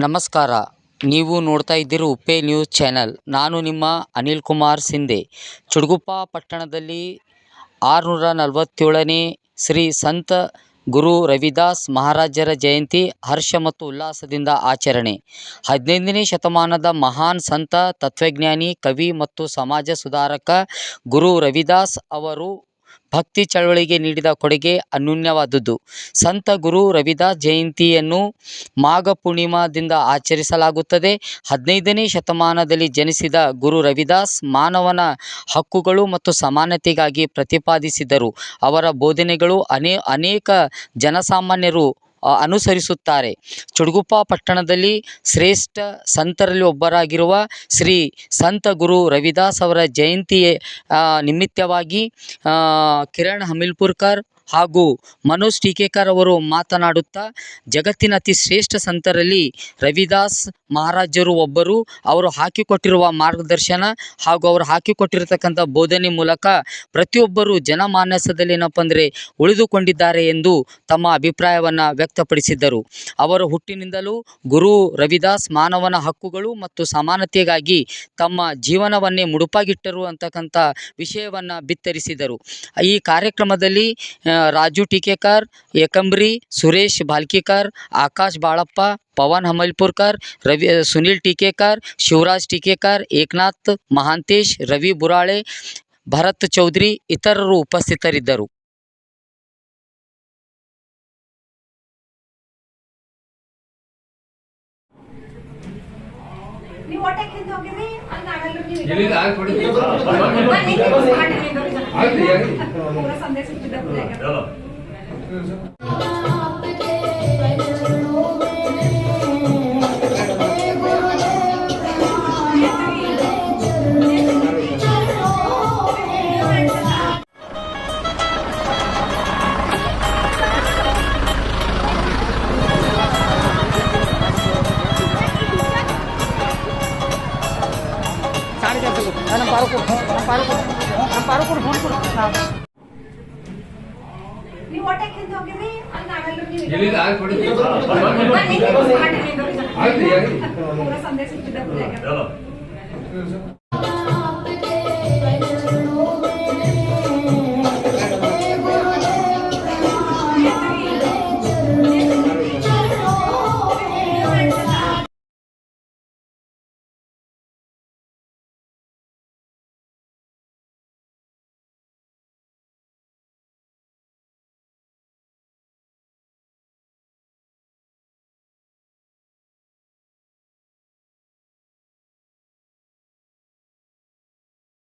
ನಮಸ್ಕಾರ. ನೀವು ನೋಡ್ತಾ ಇದ್ದೀರಿ ಉಪ್ಪೆ ನ್ಯೂಸ್ ಚಾನೆಲ್. ನಾನು ನಿಮ್ಮ ಅನಿಲ್ ಕುಮಾರ್ ಸಿಂಧೆ. ಚುಟುಗುಪ್ಪ ಪಟ್ಟಣದಲ್ಲಿ 647ನೇ ಶ್ರೀ ಸಂತ ಗುರು ರವಿದಾಸ್ ಮಹಾರಾಜರ ಜಯಂತಿ ಹರ್ಷ ಮತ್ತು ಉಲ್ಲಾಸದಿಂದ ಆಚರಣೆ. 15ನೇ ಶತಮಾನದ ಮಹಾನ್ ಸಂತ, ತತ್ವಜ್ಞಾನಿ, ಕವಿ ಮತ್ತು ಸಮಾಜ ಸುಧಾರಕ ಗುರು ರವಿದಾಸ್ ಅವರು ಭಕ್ತಿ ಚಳವಳಿಗೆ ನೀಡಿದ ಕೊಡುಗೆ ಅನನ್ಯವಾದುದು. ಸಂತ ಗುರು ರವಿದಾಸ್ ಜಯಂತಿಯನ್ನು ಮಾಘ ಪೂರ್ಣಿಮಾದಿಂದ ಆಚರಿಸಲಾಗುತ್ತದೆ. 15ನೇ ಶತಮಾನದಲ್ಲಿ ಜನಿಸಿದ ಗುರು ರವಿದಾಸ್ ಮಾನವನ ಹಕ್ಕುಗಳು ಮತ್ತು ಸಮಾನತೆಗಾಗಿ ಪ್ರತಿಪಾದಿಸಿದರು. ಅವರ ಬೋಧನೆಗಳು ಅನೇಕ ಜನಸಾಮಾನ್ಯರು ಅನುಸರಿಸುತ್ತಾರೆ. ಚುಟುಗುಪ್ಪ ಪಟ್ಟಣದಲ್ಲಿ ಶ್ರೇಷ್ಠ ಸಂತರಲ್ಲಿ ಒಬ್ಬರಾಗಿರುವ ಶ್ರೀ ಸಂತ ಗುರು ರವಿದಾಸ್ ಅವರ ಜಯಂತಿ ನಿಮಿತ್ತವಾಗಿ ಕಿರಣ್ ಹಮಿಲ್ಪುರ್ಕರ್ ಹಾಗೂ ಮನೋಜ್ ಟೀಕೇಕರ್ ಅವರು ಮಾತನಾಡುತ್ತಾ, ಜಗತ್ತಿನ ಅತಿ ಶ್ರೇಷ್ಠ ಸಂತರಲ್ಲಿ ರವಿದಾಸ್ ಮಹಾರಾಜರು ಒಬ್ಬರು. ಅವರು ಹಾಕಿಕೊಟ್ಟಿರುವ ಮಾರ್ಗದರ್ಶನ ಹಾಗೂ ಅವರು ಹಾಕಿಕೊಟ್ಟಿರತಕ್ಕಂಥ ಬೋಧನೆ ಮೂಲಕ ಪ್ರತಿಯೊಬ್ಬರು ಜನಮಾನಸದಲ್ಲಿ ಏನಪ್ಪ ಅಂದರೆ ಉಳಿದುಕೊಂಡಿದ್ದಾರೆ ಎಂದು ತಮ್ಮ ಅಭಿಪ್ರಾಯವನ್ನು ವ್ಯಕ್ತಪಡಿಸಿದ್ದರು. ಅವರು ಹುಟ್ಟಿನಿಂದಲೂ ಗುರು ರವಿದಾಸ್ ಮಾನವನ ಹಕ್ಕುಗಳು ಮತ್ತು ಸಮಾನತೆಗಾಗಿ ತಮ್ಮ ಜೀವನವನ್ನೇ ಮುಡುಪಾಗಿಟ್ಟರು ಅಂತಕ್ಕಂಥ ವಿಷಯವನ್ನು ಬಿತ್ತರಿಸಿದರು. ಈ ಕಾರ್ಯಕ್ರಮದಲ್ಲಿ ರಾಜು ಟೀಕೇಕರ್, ಏಕಂಬ್ರಿ, ಸುರೇಶ್ ಬಾಲ್ಕೀಕರ್, ಆಕಾಶ್ ಬಾಳಪ್ಪ, ಪವನ್ ಹಮಲ್ಪುರ್ಕರ್, ಸುನಿಲ್ ಟೀಕೇಕರ್, ಶಿವರಾಜ್ ಟೀಕೇಕರ್, ಏಕನಾಥ್ ಮಹಾಂತೇಶ್, ರವಿ ಬುರಾಳೆ, ಭರತ್ ಚೌಧರಿ ಇತರರು ಉಪಸ್ಥಿತರಿದ್ದರು. ಸಂದೇಶ